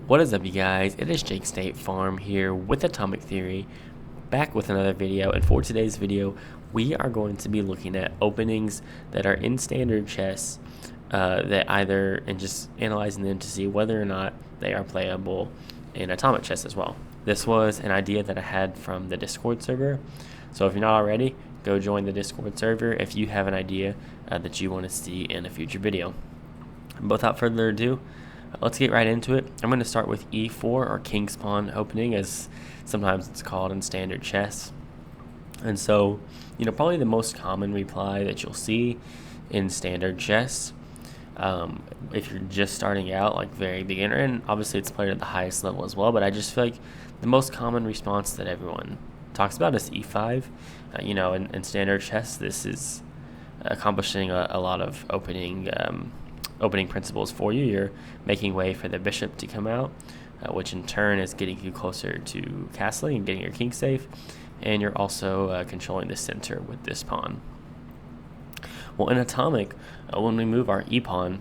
What is up, you guys? It is Jake State Farm here with Atomic Theory, back with another video. And for today's video, we are going to be looking at openings that are in standard chess, and just analyzing them to see whether or not they are playable in Atomic chess as well. This was an idea that I had from the Discord server. So if you're not already, go join the Discord server if you have an idea that you want to see in a future video. But without further ado, let's get right into it. I'm going to start with e4, or king's pawn opening, as sometimes it's called in standard chess. And so, probably the most common reply that you'll see in standard chess, if you're just starting out, like very beginner, and obviously it's played at the highest level as well, but I just feel like the most common response that everyone talks about is e5. In standard chess, this is accomplishing a lot of opening principles for you. You're making way for the bishop to come out, which in turn is getting you closer to castling and getting your king safe, and you're also controlling the center with this pawn. Well, in Atomic, when we move our e-pawn,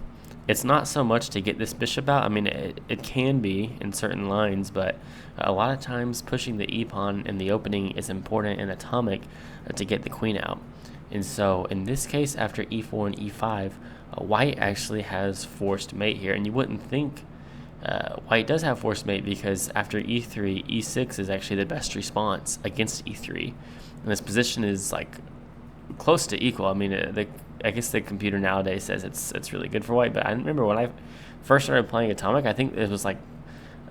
it's not so much to get this bishop out. I mean, it can be in certain lines, but a lot of times pushing the e-pawn in the opening is important in Atomic to get the queen out. And so in this case, after e4 and e5, white actually has forced mate here. And you wouldn't think white does have forced mate, because after e3, e6 is actually the best response against e3. And this position is like close to equal. I mean, I guess the computer nowadays says it's really good for white, but I remember when I first started playing Atomic, I think it was like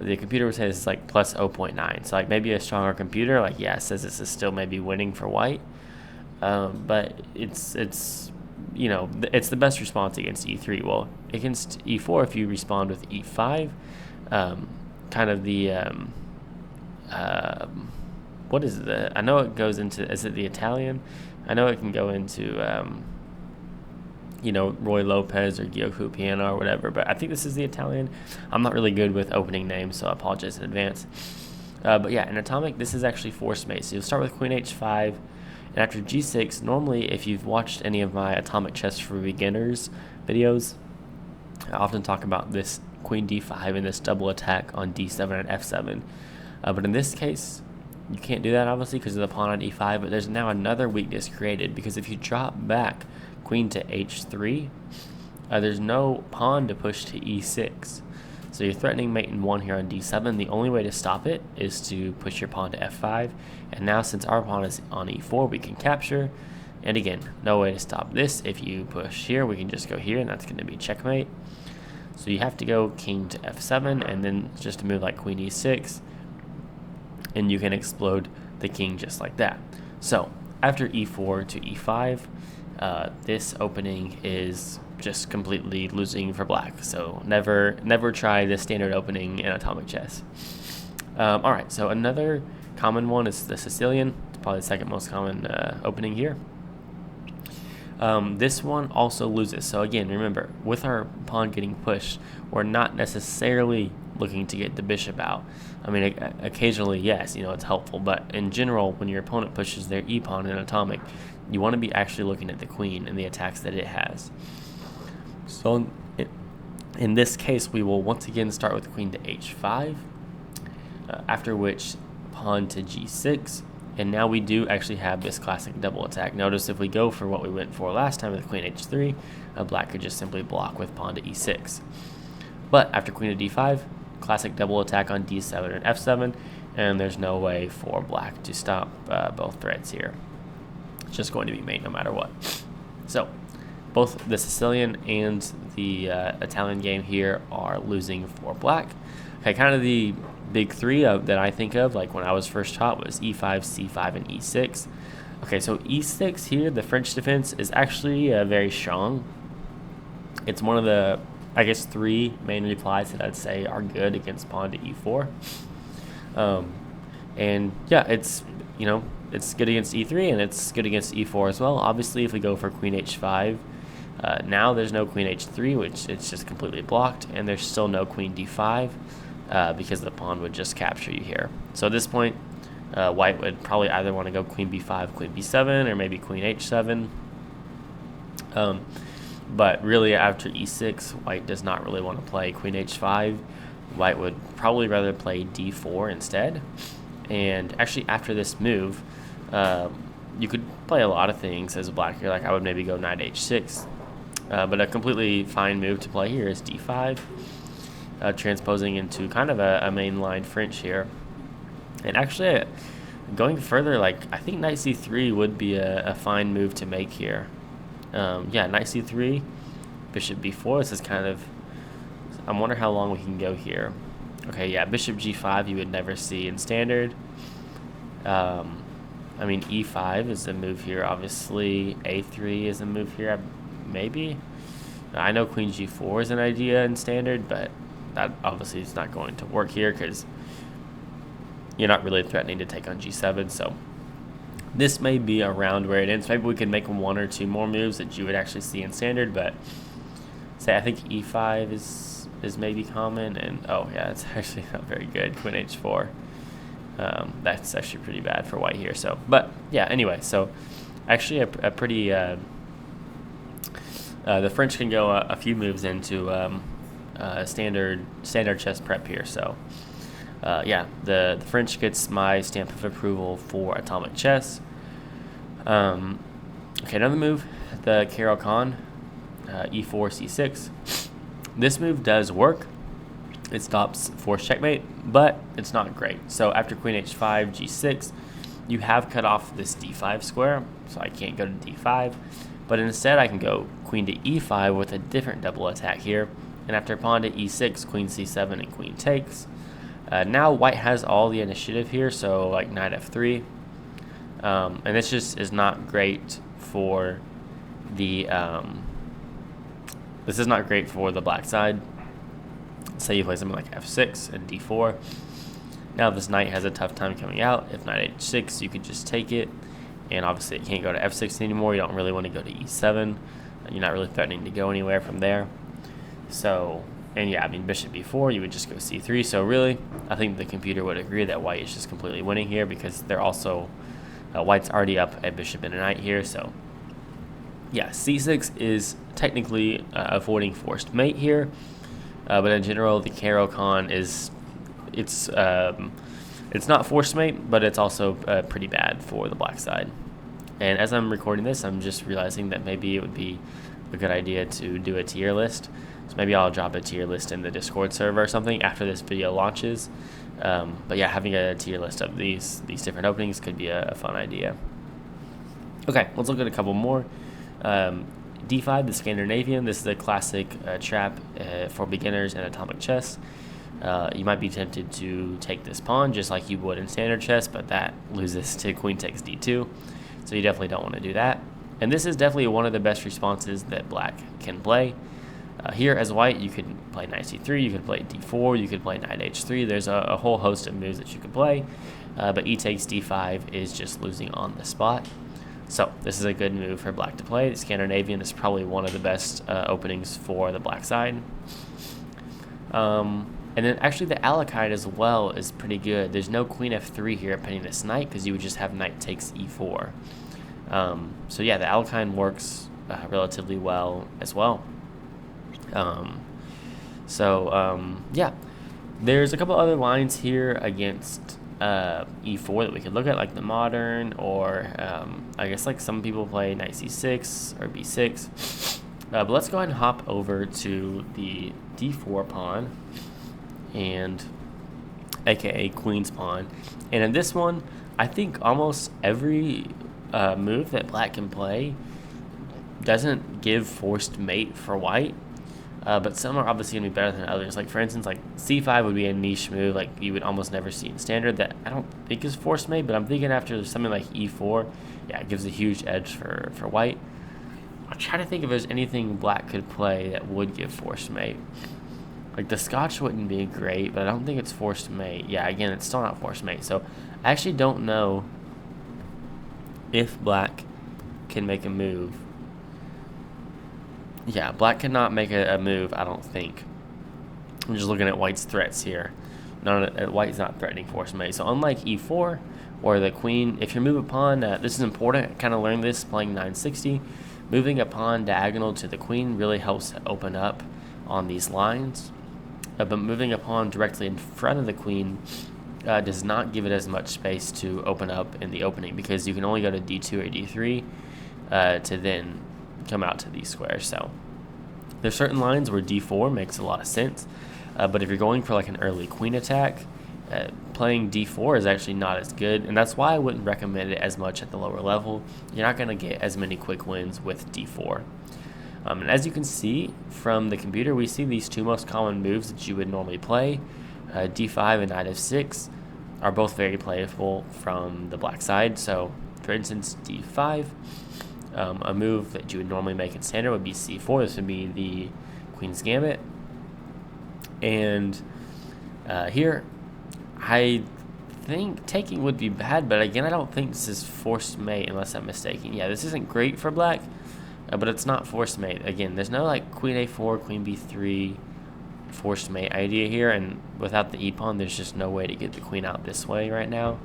the computer would say this is like plus 0.9. So like maybe a stronger computer, like, yeah, says this is still maybe winning for white. But it's the best response against e3. Well, against e4, if you respond with e5, kind of the what is it? I know it goes into, is it the Italian? I know it can go into Roy Lopez or Gioco Piano or whatever, but I think this is the Italian. I'm not really good with opening names, so I apologize in advance. But yeah, in Atomic, this is actually forced mate. So you'll start with queen h5. And after g6, normally if you've watched any of my Atomic Chess for Beginners videos, I often talk about this queen d5 and this double attack on d7 and f7. But in this case, you can't do that obviously because of the pawn on e5, but there's now another weakness created, because if you drop back queen to h3, there's no pawn to push to e6. So you're threatening mate in 1 here on d7. The only way to stop it is to push your pawn to f5. And now since our pawn is on e4, we can capture. And again, no way to stop this. If you push here, we can just go here, and that's going to be checkmate. So you have to go king to f7, and then just to move like queen e6. And you can explode the king just like that. So after e4 to e5, this opening is just completely losing for black. So never try this standard opening in Atomic chess. Alright, so another common one is the Sicilian. It's probably the second most common opening here. This one also loses. So again, remember, with our pawn getting pushed, we're not necessarily looking to get the bishop out. I mean, occasionally, yes, it's helpful, but in general, when your opponent pushes their e-pawn in Atomic, you want to be actually looking at the queen and the attacks that it has. So in this case, we will once again start with queen to h5, after which pawn to g6, and now we do actually have this classic double attack. Notice if we go for what we went for last time with queen h3, black could just simply block with pawn to e6. But after queen to d5, classic double attack on d7 and f7, and there's no way for black to stop both threats here. It's just going to be mate no matter what. So both the Sicilian and the Italian game here are losing for black. Okay, kind of the big three that I think of, like when I was first taught, was e5, c5, and e6. Okay, so e6 here, the French defense, is actually very strong. It's one of the, I guess, three main replies that I'd say are good against pawn to e4. And yeah, it's good against e3, and it's good against e4 as well. Obviously, if we go for queen h5, now there's no queen h3, which it's just completely blocked, and there's still no queen d5 because the pawn would just capture you here. So at this point, white would probably either want to go queen b5, queen b7, or maybe queen h7. But really, after e6, white does not really want to play queen h5. white would probably rather play d4 instead. And actually, after this move, you could play a lot of things as a black here. Like I would maybe go knight h6, but a completely fine move to play here is d5, transposing into kind of a mainline French here. And actually, going further, like I think knight c3 would be a fine move to make here. Yeah, knight c3, bishop b4. This is kind of, I wonder how long we can go here. Okay, yeah, bishop g5 you would never see in standard. I mean, e5 is a move here, obviously. a3 is a move here, maybe. I know queen g4 is an idea in standard, but that obviously is not going to work here because you're not really threatening to take on g7. So this may be around where it ends. Maybe we could make one or two more moves that you would actually see in standard, but say I think e5 is maybe common, and oh yeah, it's actually not very good. Queen h4. That's actually pretty bad for white here. So, but yeah, anyway, so actually a pretty the French can go a few moves into standard chess prep here. So yeah, the French gets my stamp of approval for atomic chess. Okay, another move, the Caro-Kann, e4 c6. This move does work. It stops forced checkmate, but it's not great. So after queen h5, g6, you have cut off this d5 square, so I can't go to d5. But instead, I can go queen to e5 with a different double attack here. And after pawn to e6, queen c7, and queen takes. Now white has all the initiative here, so like knight f3. And this just is not great for the this is not great for the black side. Say you play something like f6 and d4. Now this knight has a tough time coming out. If knight h6, you could just take it, and obviously it can't go to f6 anymore. You don't really want to go to e7. You're not really threatening to go anywhere from there. So, and yeah, I mean bishop b4, you would just go c3. So really, I think the computer would agree that white is just completely winning here because they're also white's already up a bishop and a knight here. So yeah, c6 is technically avoiding forced mate here. But in general, the Caro-Kann is, it's not forced mate, but it's also pretty bad for the black side. And as I'm recording this, I'm just realizing that maybe it would be a good idea to do a tier list. So maybe I'll drop a tier list in the Discord server or something after this video launches. But yeah, having a tier list of these different openings could be a fun idea. Okay, let's look at a couple more. D5, the Scandinavian. This is a classic trap for beginners in atomic chess. You might be tempted to take this pawn just like you would in standard chess, but that loses to queen takes d2, so you definitely don't want to do that. And this is definitely one of the best responses that black can play. Here as white, you could play knight c3, you could play d4, you could play knight h3. There's a whole host of moves that you could play, but e takes d5 is just losing on the spot. So this is a good move for black to play. The Scandinavian is probably one of the best openings for the black side. And then actually the Alakite as well is pretty good. There's no queen f3 here pinning this knight because you would just have knight takes e4. So yeah, the Alakite works relatively well as well. Yeah, there's a couple other lines here against e4 that we could look at, like the modern, or I guess like some people play knight c6 or b6. But let's go ahead and hop over to the d4 pawn, and aka queen's pawn. And in this one, I think almost every move that black can play doesn't give forced mate for white. But some are obviously going to be better than others. Like, for instance, like c5 would be a niche move, like you would almost never see in standard, that I don't think is forced mate, but I'm thinking after something like e4, yeah, it gives a huge edge for white. I'm trying to think if there's anything black could play that would give forced mate. Like, the Scotch wouldn't be great, but I don't think it's forced mate. Yeah, again, it's still not forced mate. So I actually don't know if black can make a move. Yeah, black cannot make a move, I don't think. I'm just looking at white's threats here. White's not threatening forced mate. So unlike e4 or the queen, if you move a pawn, this is important. I kind of learned this playing 960. Moving a pawn diagonal to the queen really helps open up on these lines. but moving a pawn directly in front of the queen does not give it as much space to open up in the opening, because you can only go to d2 or d3 to then come out to these squares. So there's certain lines where d4 makes a lot of sense, but if you're going for like an early queen attack, playing d4 is actually not as good, and that's why I wouldn't recommend it as much at the lower level. You're not going to get as many quick wins with d4. And as you can see from the computer, we see these two most common moves that you would normally play. d5 and knight f6 are both very playable from the black side. So for instance, d5, a move that you would normally make in standard would be c4. This would be the queen's gambit. And here, I think taking would be bad, but again, I don't think this is forced mate unless I'm mistaken. Yeah, this isn't great for black, but it's not forced mate. Again, there's no like queen a4, queen b3 forced mate idea here, and without the e-pawn, there's just no way to get the queen out this way right now.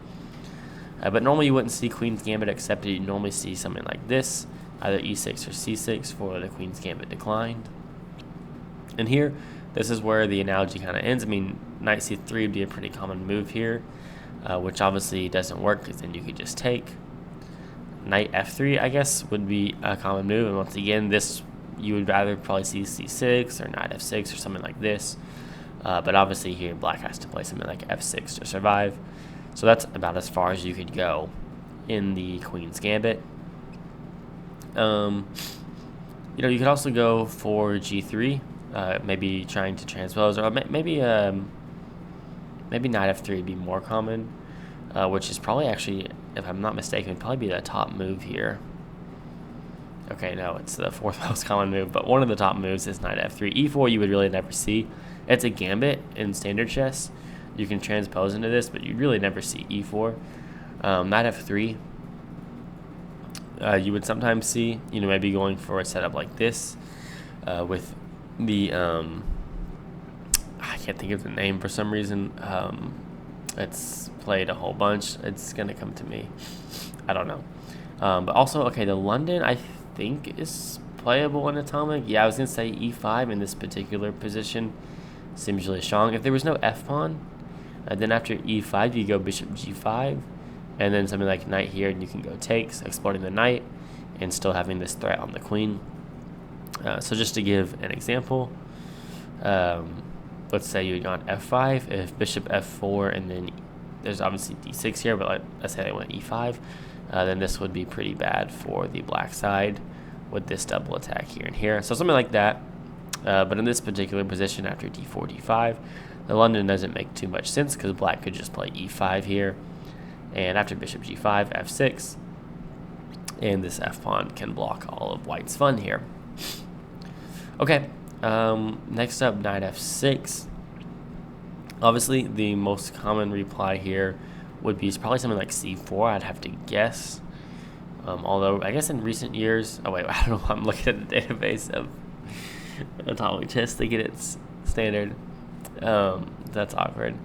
But normally you wouldn't see queen's gambit accepted. You'd normally see something like this, either e6 or c6 for the queen's gambit declined. And here, this is where the analogy kind of ends. I mean, knight c3 would be a pretty common move here, which obviously doesn't work because then you could just take. Knight f3, I guess, would be a common move, and once again, this you would rather probably see c6 or knight f6 or something like this. But obviously here, black has to play something like f6 to survive. So that's about as far as you could go in the queen's gambit. You know, you could also go for g3, maybe trying to transpose, or maybe knight f3 would be more common, which is probably actually, if I'm not mistaken, would probably be the top move here. Okay, no, it's the fourth most common move, but one of the top moves is knight f3. e4 you would really never see. It's a gambit in standard chess. You can transpose into this, but you really never see e4. Knight f3, you would sometimes see, you know, maybe going for a setup like this with the, I can't think of the name for some reason. It's played a whole bunch. It's going to come to me. I don't know. But also, okay, the London, I think, is playable in Atomic. Yeah, I was going to say e5 in this particular position seems really strong. If there was no f-pawn, then after e5, you go bishop g5, and then something like knight here, and you can go takes, exploiting the knight, and still having this threat on the queen. So just to give an example, let's say you had gone f5, if bishop f4, and then there's obviously d6 here, but let's say they went e5, then this would be pretty bad for the black side with this double attack here and here. So something like that. But in this particular position, after d4, d5, the London doesn't make too much sense because black could just play e5 here. And after bishop g5, f6, and this f-pawn can block all of white's fun here. Okay, next up, knight f6. Obviously, the most common reply here would be probably something like c4, I'd have to guess. Although, I guess in recent years, oh wait, I don't know, I'm looking at the database of Atomic Chess to get its standard. That's awkward.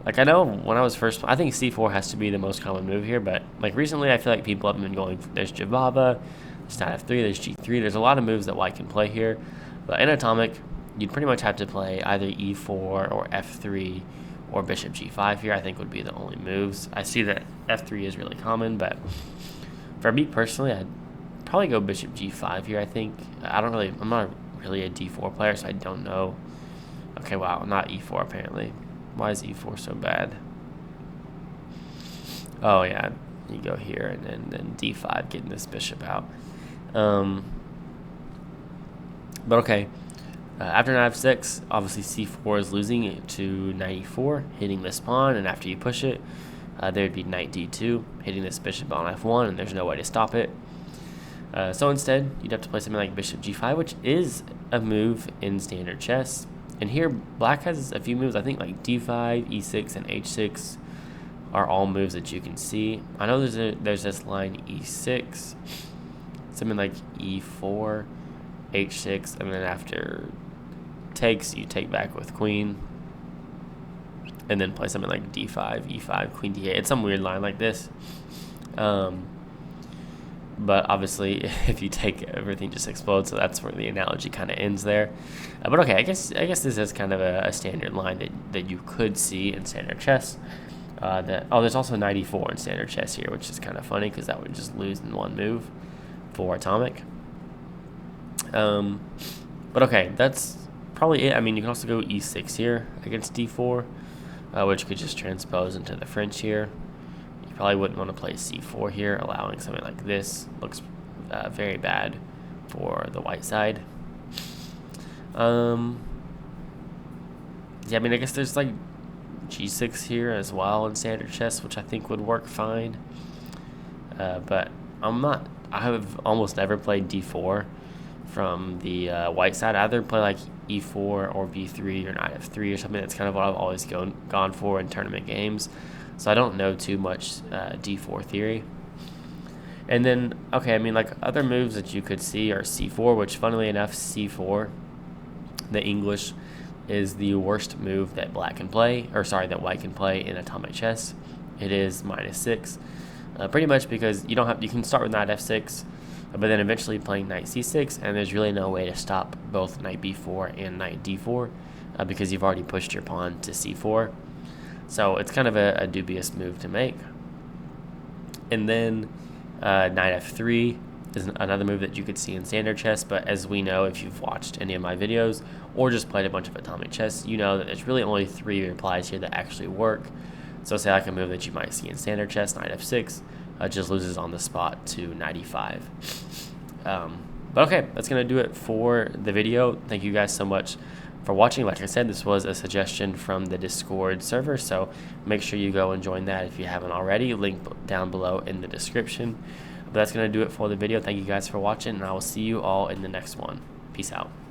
Like, I know when I was first, I think c4 has to be the most common move here, but like recently I feel like people have been going, there's Jababa, there's knight f3, there's g3, there's a lot of moves that white can play here, but in Atomic, you'd pretty much have to play either e4 or f3 or bishop g5 here, I think would be the only moves. I see that f3 is really common, but for me personally, I'd probably go bishop g5 here, I think. I'm not really a d4 player, so I don't know. Okay, wow, not e4 apparently. Why is e4 so bad? Oh yeah, you go here and then d5, getting this bishop out. But okay, after knight f6, obviously c4 is losing it to knight e4, hitting this pawn, and after you push it, there would be knight d2, hitting this bishop on f1, and there's no way to stop it. So instead, you'd have to play something like bishop g5, which is a move in standard chess. And here, black has a few moves, I think like d5, e6, and h6 are all moves that you can see. I know there's this line e6, something like e4, h6, and then after takes, you take back with queen, and then play something like d5, e5, queen d8. It's some weird line like this. but obviously if you take everything just explodes, so that's where the analogy kind of ends there. But okay, I guess this is kind of a standard line that you could see in standard chess. There's also 94 in standard chess here, which is kind of funny because that would just lose in one move for atomic. But okay, that's probably it. I mean, you can also go e6 here against d4, which could just transpose into the French here. You probably wouldn't want to play c4 here, allowing something like this. Looks very bad for the white side. Yeah, I mean, I guess there's like g6 here as well in standard chess, which I think would work fine. But I have almost never played d4 from the white side. I either play like e4 or b3 or knight f3 or something. That's kind of what I've always gone for in tournament games. So I don't know too much d4 theory. And then, okay, I mean, like other moves that you could see are c4, which funnily enough, c4, the English, is the worst move that black can play, or sorry, that white can play in atomic chess. It is -6, pretty much because you can start with knight f6, but then eventually playing knight c6, and there's really no way to stop both knight b4 and knight d4 because you've already pushed your pawn to c4. So it's kind of a dubious move to make. And then knight f3 is another move that you could see in standard chess, but as we know, if you've watched any of my videos or just played a bunch of atomic chess, you know that there's really only 3 replies here that actually work. So say like a move that you might see in standard chess, knight f6, just loses on the spot to knight e5. But okay, that's going to do it for the video. Thank you guys so much for watching. Like I said, this was a suggestion from the Discord server, so make sure you go and join that if you haven't already. Link down below in the description. But that's going to do it for the video. Thank you guys for watching, and I will see you all in the next one. Peace out.